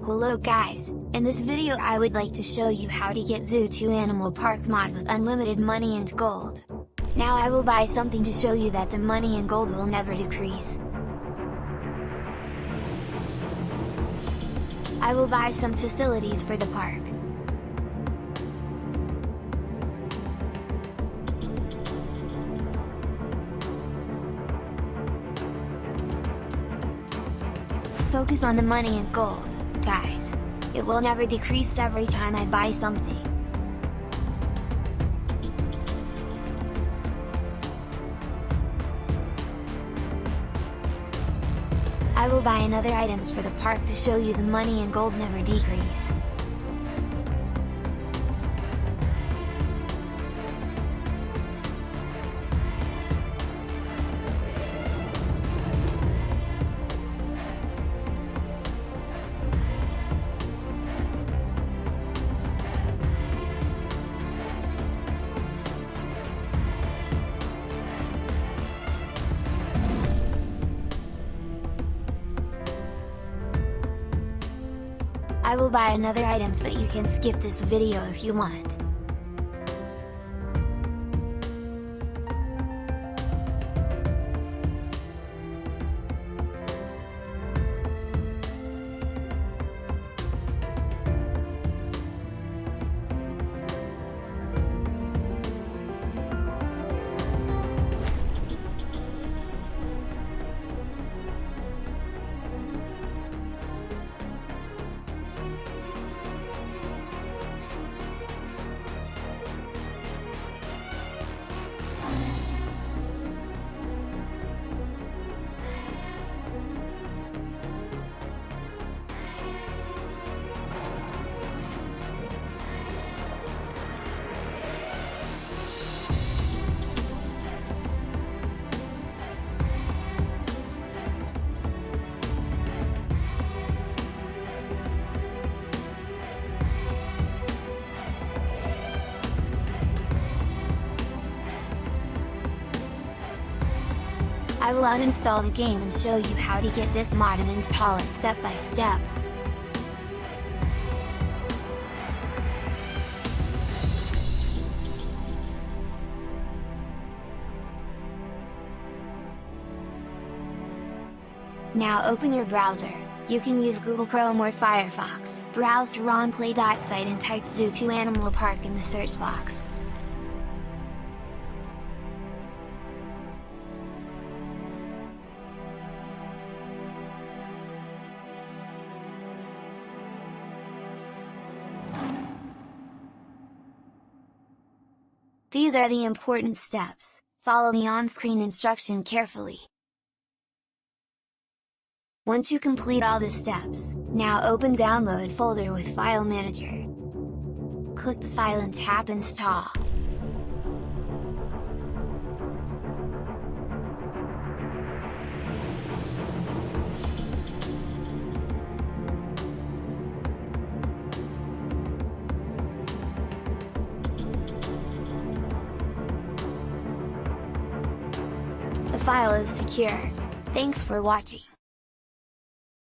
Hello guys, in this video I would like to show you how to get Zoo 2 Animal Park mod with unlimited money and gold. Now I will buy something to show you that the money and gold will never decrease. I will buy some facilities for the park. Focus on the money and gold, guys. It will never decrease every time I buy something. I will buy another items for the park to show you the money and gold never decrease. I will buy another items, but you can skip this video if you want. I will uninstall the game and show you how to get this mod and install it step by step. Now open your browser. You can use Google Chrome or Firefox. Browse to ronplay.site and type Zoo 2 Animal Park in the search box. These are the important steps. Follow the on-screen instruction carefully. Once you complete all the steps, now open Download folder with File Manager. Click the file and tap Install. The file is secure. Thanks for watching.